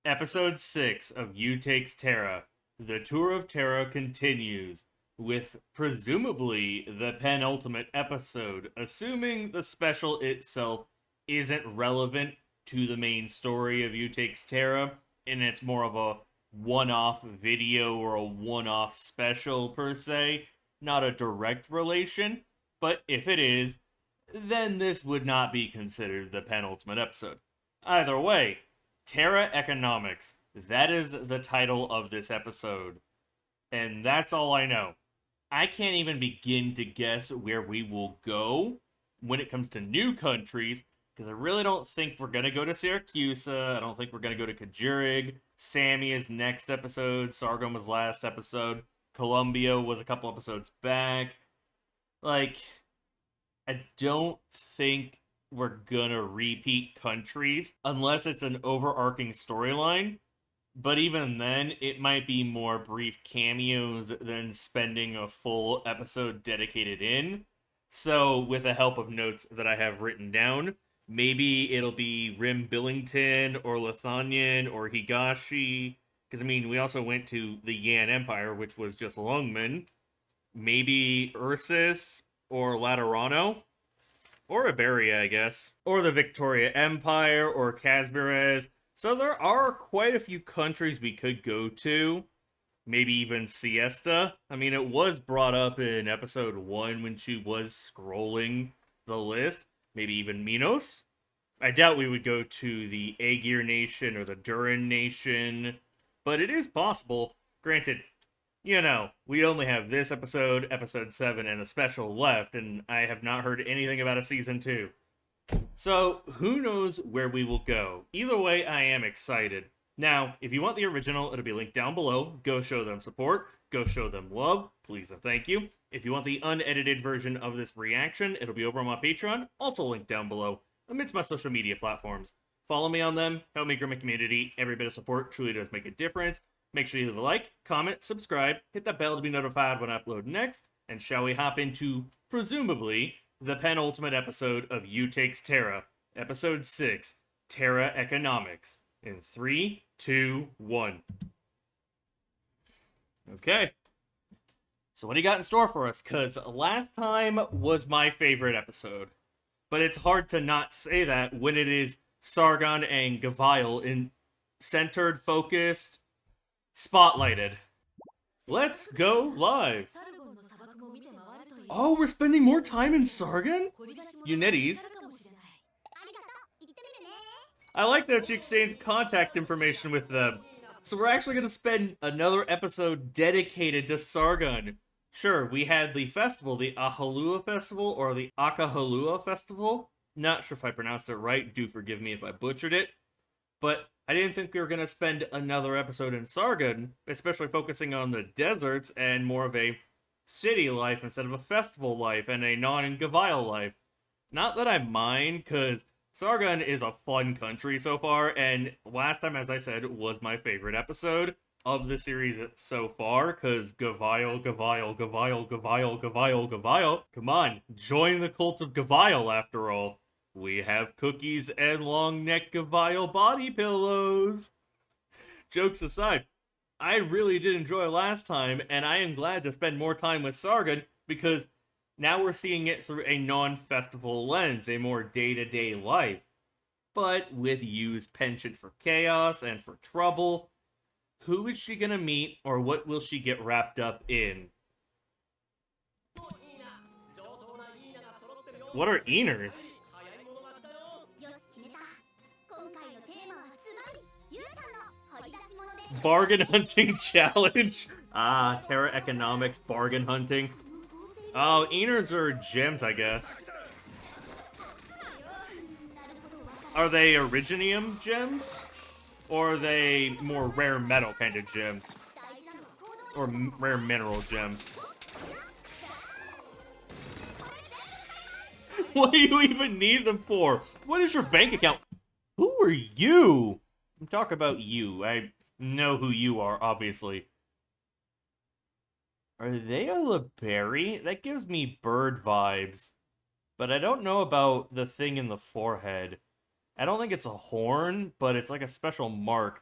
Episode 6 of You Takes Terra. The tour of Terra continues with presumably the penultimate episode, assuming the special itself isn't relevant to the main story of You Takes Terra, and it's more of a one-off video or a one-off special per se, not a direct relation. But if it is, then this would not be considered the penultimate episode. Either way, Terra Economics. That is the title of this episode. And that's all I know. I can't even begin to guess where we will go when it comes to new countries, because I really don't think we're going to go to Syracuse. I don't think we're going to go to Kajurig. Sammy is next episode. Sargon was last episode. Colombia was a couple episodes back. Like, I don't think we're gonna repeat countries unless it's an overarching storyline. But even then, it might be more brief cameos than spending a full episode dedicated in. So, with the help of notes that I have written down, maybe it'll be Rim Billington or Lithanian or Higashi. Because, I mean, we also went to the Yan Empire, which was just Lungmen. Maybe Ursus or Laterano. Or Iberia, I guess. Or the Victoria Empire, or Kazmirez. So there are quite a few countries we could go to. Maybe even Siesta. I mean, it was brought up in episode 1 when she was scrolling the list. Maybe even Minos. I doubt we would go to the Aegir Nation or the Durin Nation. But it is possible. Granted, we only have this episode, episode 7, and a special left, and I have not heard anything about a season 2. So, who knows where we will go? Either way, I am excited. Now, if you want the original, it'll be linked down below. Go show them support. Go show them love. Please and thank you. If you want the unedited version of this reaction, it'll be over on my Patreon, also linked down below, amidst my social media platforms. Follow me on them, help me grow my community. Every bit of support truly does make a difference. Make sure you leave a like, comment, subscribe, hit that bell to be notified when I upload next, and shall we hop into, presumably, the penultimate episode of You Takes Terra, Episode 6, Terra Economics, in 3, 2, 1. Okay. So what do you got in store for us? Because last time was my favorite episode. But it's hard to not say that when it is Sargon and Gavial in centered, focused, spotlighted. Let's go live. Oh, we're spending more time in Sargon? Unities. I like that you exchanged contact information with them. So we're actually going to spend another episode dedicated to Sargon. Sure, we had the festival, the Ahalua Festival, or the Akahalua Festival. Not sure if I pronounced it right, do forgive me if I butchered it. But I didn't think we were going to spend another episode in Sargon, especially focusing on the deserts and more of a city life instead of a festival life and a non-Gavial life. Not that I mind, because Sargon is a fun country so far, and last time, as I said, was my favorite episode of the series so far, because Gavial, Gavial, Gavial, Gavial, Gavial, Gavial. Come on, join the cult of Gavial after all. We have cookies and long neck Gavial body pillows. Jokes aside, I really did enjoy last time, and I am glad to spend more time with Sargon, because now we're seeing it through a non-festival lens, a more day-to-day life. But with Yu's penchant for chaos and for trouble, who is she gonna meet, or what will she get wrapped up in? What are Eners? Bargain hunting challenge? Ah, Terra Economics bargain hunting. Oh, Eners are gems, I guess. Are they Originium gems? Or are they more rare metal kind of gems? Or rare mineral gem? What do you even need them for? What is your bank account? Who are you? I'm talking about you. I know who you are, obviously. Are they a Liberi? That gives me bird vibes. But I don't know about the thing in the forehead. I don't think it's a horn, but it's like a special mark.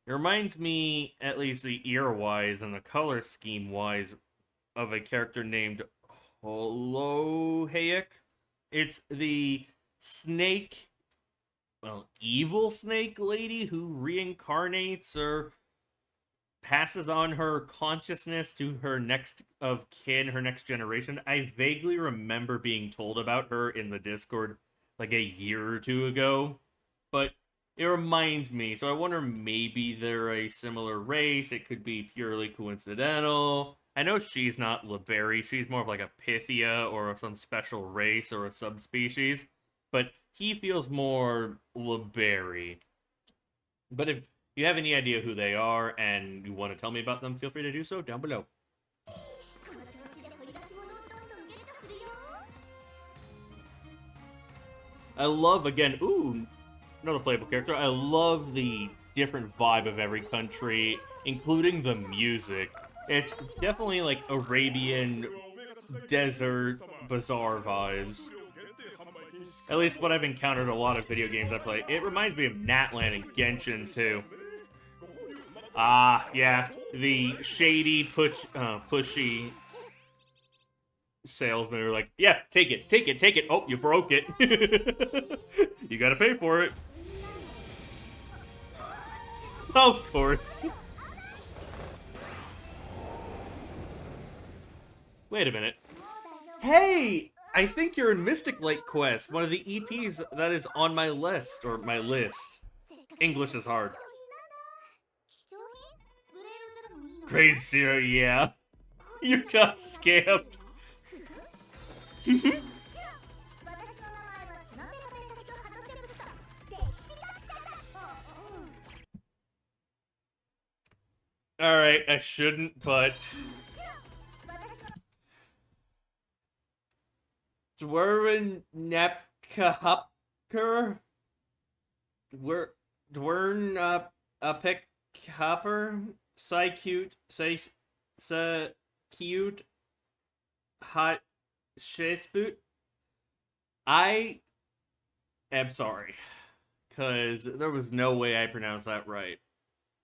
It reminds me, at least the ear-wise and the color scheme-wise, of a character named Holohayek. It's the snake, well, evil snake lady who reincarnates or passes on her consciousness to her next of kin, her next generation. I vaguely remember being told about her in the Discord like a year or two ago, but it reminds me. So I wonder, maybe they're a similar race. It could be purely coincidental. I know she's not Liberi. She's more of like a Pythia or some special race or a subspecies, but he feels more Liberi. But if you have any idea who they are and you want to tell me about them, feel free to do so down below. I love, again, ooh, another playable character. I love the different vibe of every country, including the music. It's definitely like Arabian desert bazaar vibes. At least what I've encountered in a lot of video games I play. It reminds me of Natlan and Genshin too. Ah, yeah, the shady, pushy salesmen are like, yeah, take it, take it, take it. Oh, you broke it. You gotta pay for it. Of course. Wait a minute. Hey! I think you're in Mystic Light Quest, one of the EPs that is on my list, or my list. English is hard. Grade 0, yeah. You got scammed. Alright, I shouldn't, but... Dwerven Nepkahupker? Dwern Hopper? Cute, cute, hot shespoot. I am sorry, because there was no way I pronounced that right.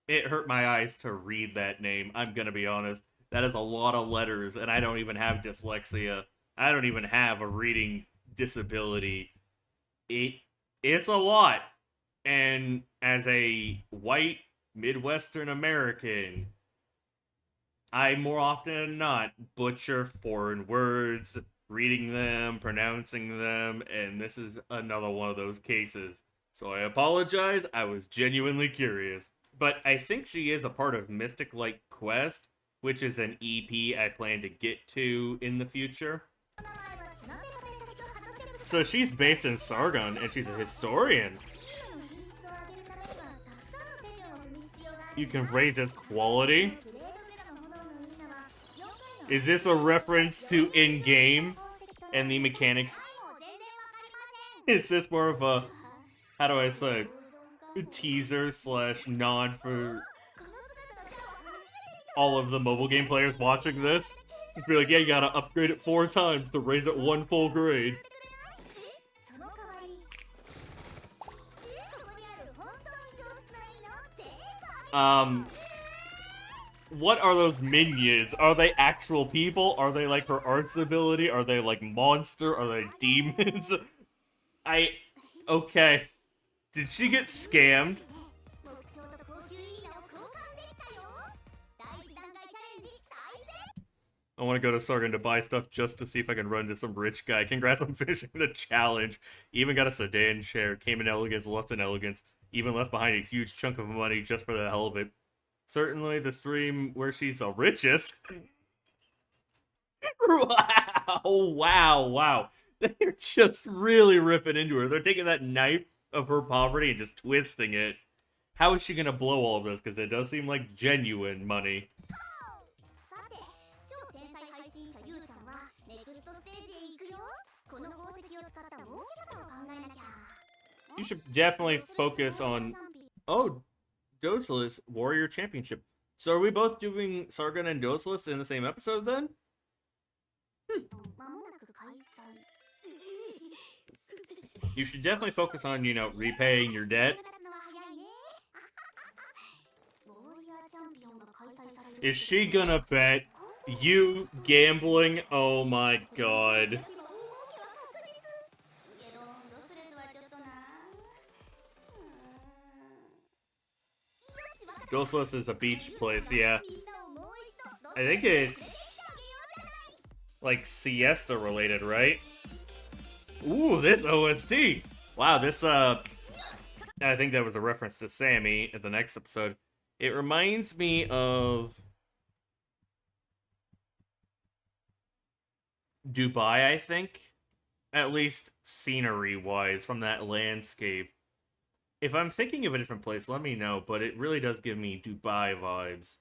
It hurt my eyes to read that name, I'm gonna be honest. That is a lot of letters, and I don't even have dyslexia. I don't even have a reading disability. It's a lot. And as a white Midwestern American, I more often than not butcher foreign words, reading them, pronouncing them, and this is another one of those cases. So I apologize, I was genuinely curious. But I think she is a part of Mystic Light Quest, which is an EP I plan to get to in the future. So she's based in Sargon, and she's a historian. You can raise its quality. Is this a reference to in-game and the mechanics? Is this more of a, how do I say, teaser / nod for all of the mobile game players watching this? Just be like, yeah, you gotta upgrade it 4 times to raise it 1 full grade. What are those minions? Are they actual people? Are they like her arts ability? Are they like monster? Are they demons? Okay. Did she get scammed? I want to go to Sargon to buy stuff just to see if I can run into some rich guy. Congrats on finishing the challenge. Even got a sedan share. Came in elegance, left in elegance. Even left behind a huge chunk of money just for the hell of it. Certainly the stream where she's the richest. Wow. They're just really ripping into her. They're taking that knife of her poverty and just twisting it. How is she gonna blow all of this? Because it does seem like genuine money. You should definitely focus on... Oh, Dossoles, Warrior Championship. So are we both doing Sargon and Dossoles in the same episode then? You should definitely focus on, repaying your debt. Is she gonna bet? You gambling? Oh my god. Dossoles is a beach place, yeah. I think it's like siesta related, right? Ooh, this OST! Wow, this, I think that was a reference to Sammy in the next episode. It reminds me of Dubai, I think. At least scenery-wise, from that landscape. If I'm thinking of a different place, let me know, but it really does give me Dubai vibes.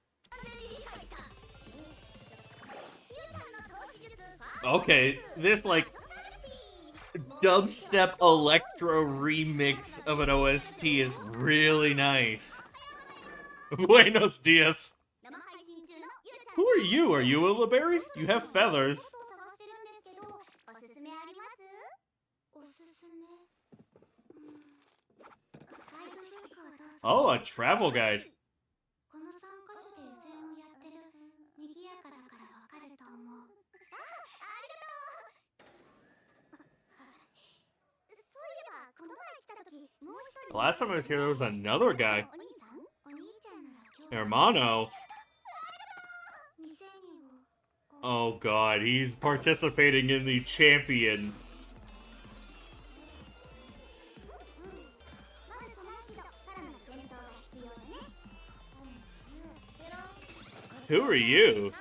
Okay, this, like, dubstep electro remix of an OST is really nice. Buenos dias. Who are you? Are you a Liberry? You have feathers. Oh, a travel guide. Last time I was here, there was another guy. Hermano. Oh god, he's participating in the champion. Who are you?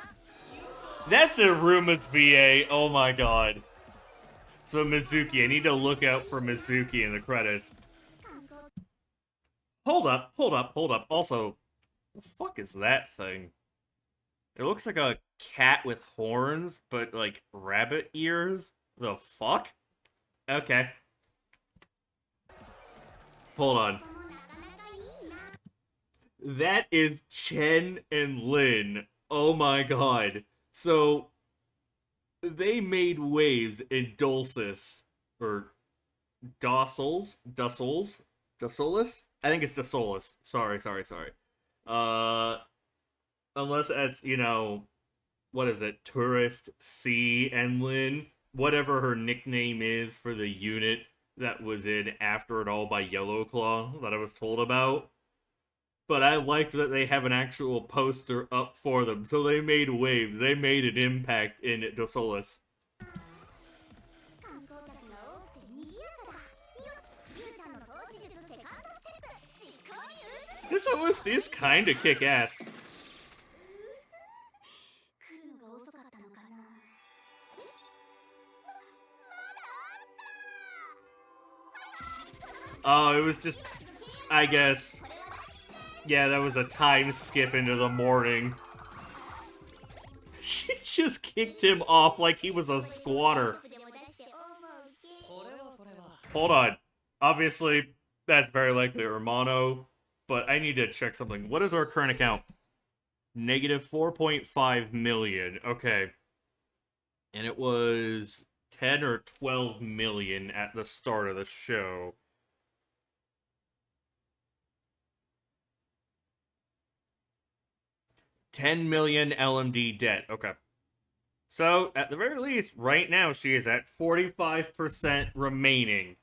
That's Iruma's VA. Oh my god. So Mizuki, I need to look out for Mizuki in the credits. Hold up, hold up, hold up. Also, the fuck is that thing? It looks like a cat with horns, but like rabbit ears. The fuck? Okay. Hold on. That is Chen and Lin. Oh my god. So, they made waves in Dossoles. Or Dossoles? Dossoles? I think it's Dossoles. Sorry. Unless that's, you know, what is it? Tourist C Enlin? Whatever her nickname is for the unit that was in After It All by Yellowclaw that I was told about. But I like that they have an actual poster up for them. So they made waves. They made an impact in Dossoles. This OST is kinda kick-ass. Oh, it was just... I guess... Yeah, that was a time skip into the morning. She just kicked him off like he was a squatter. Hold on. Obviously, that's very likely Romano, but I need to check something. What is our current account? Negative 4.5 million. Okay. And it was 10 or 12 million at the start of the show. $10 million LMD debt. Okay. So, at the very least, right now, she is at 45% remaining.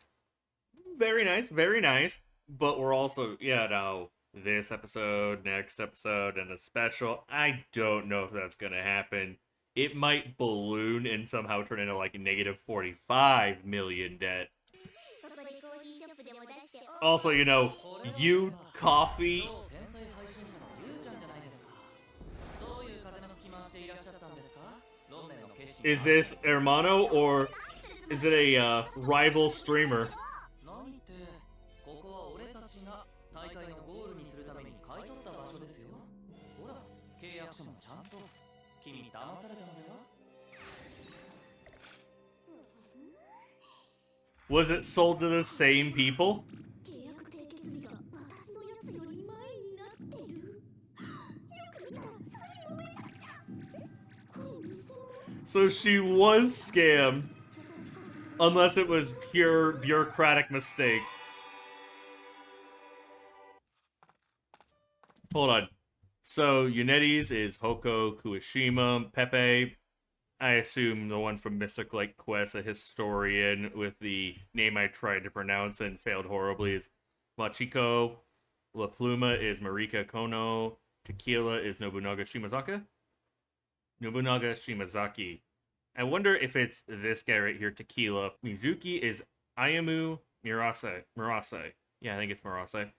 Very nice, very nice. But we're also, you know, this episode, next episode, and a special. I don't know if that's gonna happen. It might balloon and somehow turn into, like, negative 45 million debt. Also, you know, you coffee... Is this Hermano, or is it a rival streamer? Was it sold to the same people? So she was scammed. Unless it was pure bureaucratic mistake. Hold on. So Uneti's is Hoko, Kuishima, Pepe. I assume the one from Mystic Light Quest, a historian with the name I tried to pronounce and failed horribly, is Machiko. La Pluma is Marika Kono. Tequila is Nobunaga Shimazaki. Nobunaga Shimazaki. I wonder if it's this guy right here, Tequila. Mizuki is Ayamu Murase. Yeah, I think it's Murase.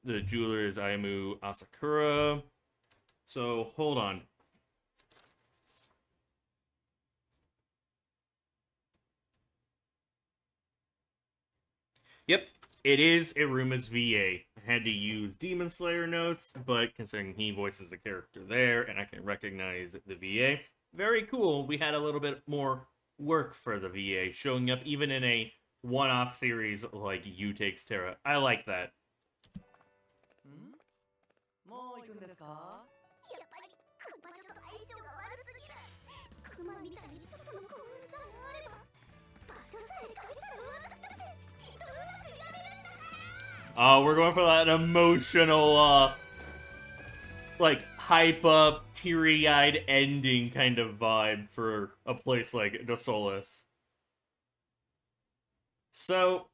The jeweler is Ayamu Asakura. So, hold on. Yep, it is Iruma's VA. I had to use Demon Slayer notes, but considering he voices a character there and I can recognize the VA, very cool. We had a little bit more work for the VA, showing up even in a one-off series like You Takes Terra. I like that. We're going for that emotional, like, hype up, teary-eyed ending kind of vibe for a place like Dossoles. So,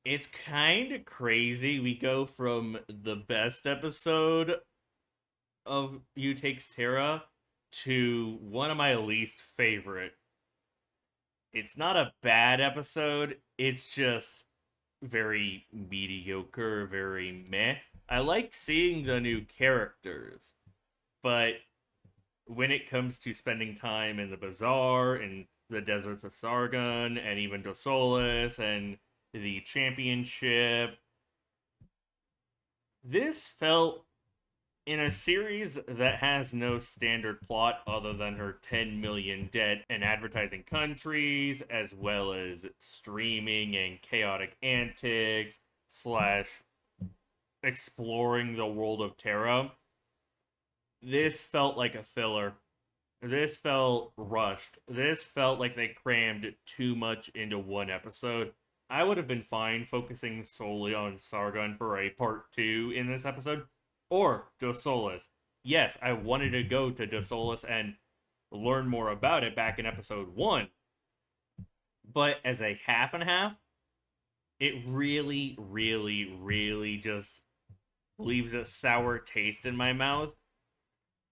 it's kind of crazy. We go from the best episode of You Takes Terra to one of my least favorite. It's not a bad episode, it's just very mediocre, very meh. I like seeing the new characters, but when it comes to spending time in the bazaar, in the deserts of Sargon, and even Dossoles, and the championship, this felt in a series that has no standard plot other than her 10 million debt and advertising countries, as well as streaming and chaotic antics, slash exploring the world of Terra. This felt like a filler. This felt rushed. This felt like they crammed too much into one episode. I would have been fine focusing solely on Sargon for a part 2 in this episode, or Dossoles. Yes, I wanted to go to Dossoles and learn more about it back in episode 1, but as a half and half, it really, really, really just leaves a sour taste in my mouth.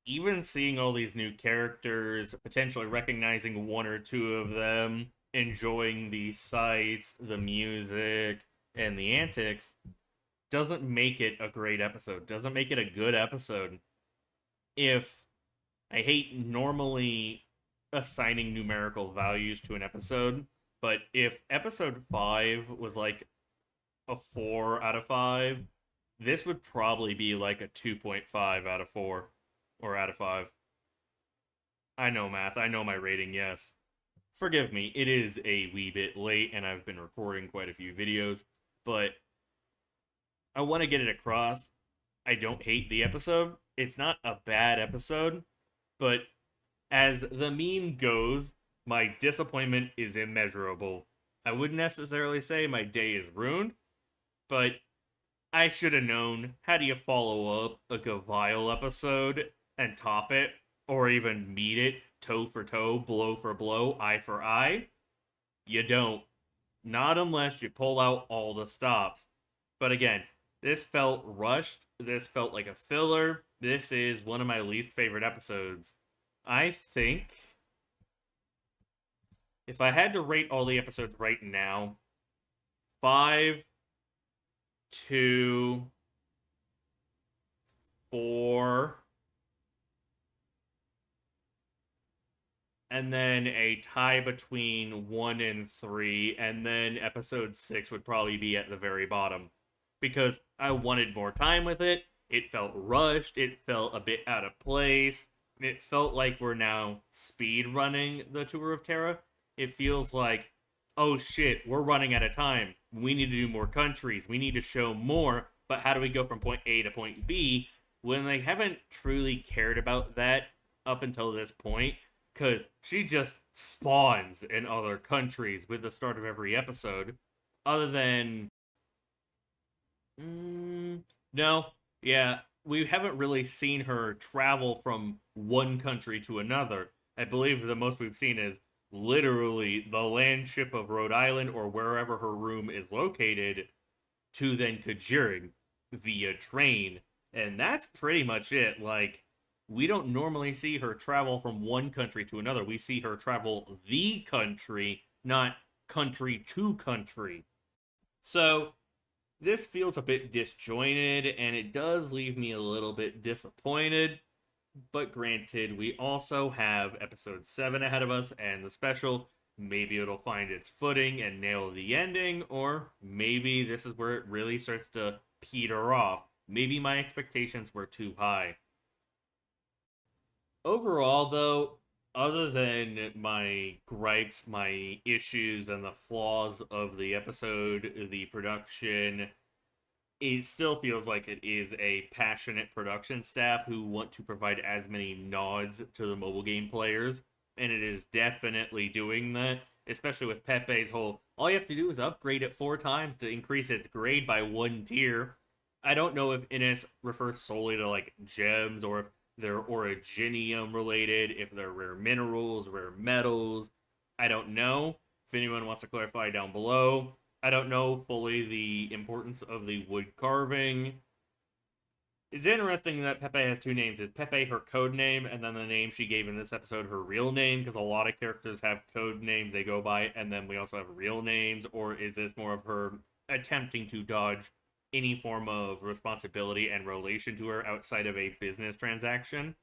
Even seeing all these new characters, potentially recognizing one or two of them, enjoying the sights, the music, and the antics, doesn't make it a great episode, doesn't make it a good episode. If I hate normally assigning numerical values to an episode, but if episode 5 was like a 4 out of 5, this would probably be like a 2.5 out of 4 or out of 5. I know math, I know my rating, yes. Forgive me, it is a wee bit late and I've been recording quite a few videos, but I want to get it across. I don't hate the episode. It's not a bad episode, but as the meme goes, my disappointment is immeasurable. I wouldn't necessarily say my day is ruined, but I should have known. How do you follow up a Gavile episode and top it, or even meet it toe for toe, blow for blow, eye for eye? You don't. Not unless you pull out all the stops. But again, this felt rushed. This felt like a filler. This is one of my least favorite episodes. I think if I had to rate all the episodes right now, 5, 2, 4, and then a tie between 1 and 3, and then episode 6 would probably be at the very bottom. Because I wanted more time with it, it felt rushed, it felt a bit out of place, it felt like we're now speed running the Tour of Terra. It feels like, oh shit, we're running out of time, we need to do more countries, we need to show more, but how do we go from point A to point B when they haven't truly cared about that up until this point? Because she just spawns in other countries with the start of every episode. Other than... no. Yeah. we haven't really seen her travel from one country to another. I believe the most we've seen is literally the land ship of Rhode Island or wherever her room is located to then Kajiring via train. And that's pretty much it. Like, we don't normally see her travel from one country to another. We see her travel the country, not country to country. So, this feels a bit disjointed, and it does leave me a little bit disappointed. But granted, we also have episode 7 ahead of us and the special. Maybe it'll find its footing and nail the ending, or maybe this is where it really starts to peter off. Maybe my expectations were too high. Overall, though, other than my gripes, my issues, and the flaws of the episode, the production, it still feels like it is a passionate production staff who want to provide as many nods to the mobile game players, and it is definitely doing that, especially with Pepe's whole, all you have to do is upgrade it 4 times to increase its grade by 1 tier. I don't know if NS refers solely to, like, gems, or if they're originium related, if they're rare minerals, rare metals. I don't know. If anyone wants to clarify down below. I don't know fully the importance of the wood carving. It's interesting that Pepe has 2 names. Is Pepe her code name, and then the name she gave in this episode her real name? Because a lot of characters have code names they go by, and then we also have real names. Or is this more of her attempting to dodge any form of responsibility and relation to her outside of a business transaction?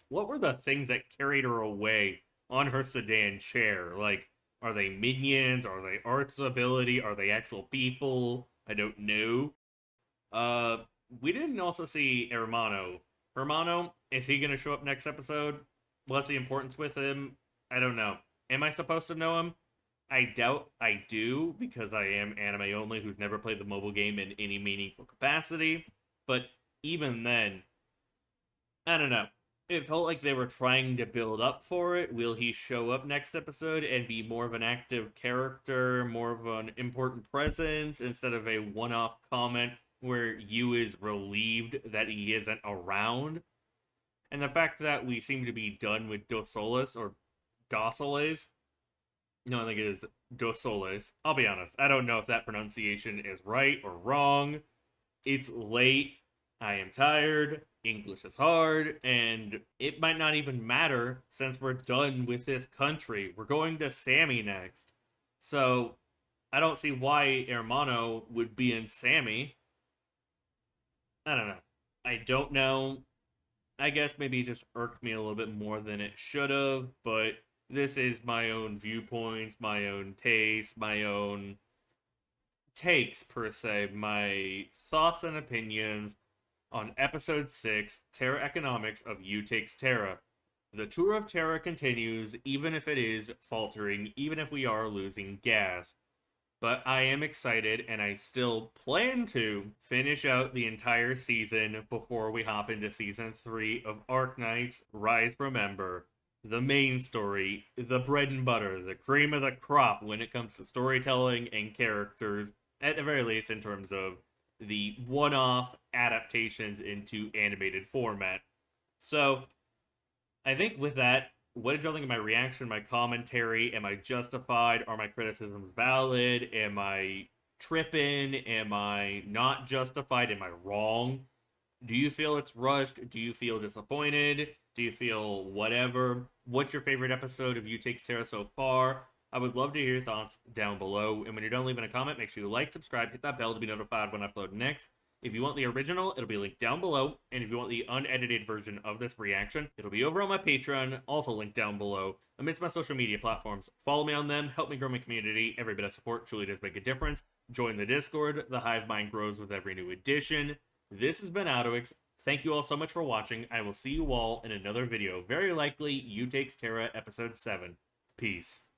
What were the things that carried her away on her sedan chair? Like, are they minions? Are they arts ability? Are they actual people? I don't know. Uh, we didn't also see Hermano. Hermano, is he gonna show up next episode? What's the importance with him? I don't know. Am I supposed to know him? I doubt I do, because I am anime only who's never played the mobile game in any meaningful capacity. But even then, I don't know. It felt like they were trying to build up for it. Will he show up next episode and be more of an active character, more of an important presence, instead of a one-off comment where you is relieved that he isn't around? And the fact that we seem to be done with Dossoles, or Dossoles. No, I think it is Dossoles. I'll be honest, I don't know if that pronunciation is right or wrong. It's late. I am tired. English is hard. And it might not even matter since we're done with this country. We're going to Sammy next. So, I don't see why Hermano would be in Sammy. I don't know. I don't know. I guess maybe it just irked me a little bit more than it should have, but this is my own viewpoints, my own tastes, my own takes, per se, my thoughts and opinions on Episode 6, Terra Economics of You Takes Terra. The tour of Terra continues, even if it is faltering, even if we are losing gas. But I am excited, and I still plan to finish out the entire season before we hop into Season 3 of Arknights Rise from Ember. The main story, the bread and butter, the cream of the crop when it comes to storytelling and characters, at the very least in terms of the one-off adaptations into animated format. So, I think with that, what did y'all think of my reaction, my commentary? Am I justified? Are my criticisms valid? Am I tripping? Am I not justified? Am I wrong? Do you feel it's rushed? Do you feel disappointed? Do you feel whatever? What's your favorite episode of You Takes Terra so far? I would love to hear your thoughts down below. And when you're done leaving a comment, make sure you like, subscribe, hit that bell to be notified when I upload next. If you want the original, it'll be linked down below. And if you want the unedited version of this reaction, it'll be over on my Patreon, also linked down below. Amidst my social media platforms, follow me on them, help me grow my community. Every bit of support truly does make a difference. Join the Discord. The hive mind grows with every new edition. This has been AlduicS. Thank you all so much for watching. I will see you all in another video. Very likely, You Takes Terra Episode 7. Peace.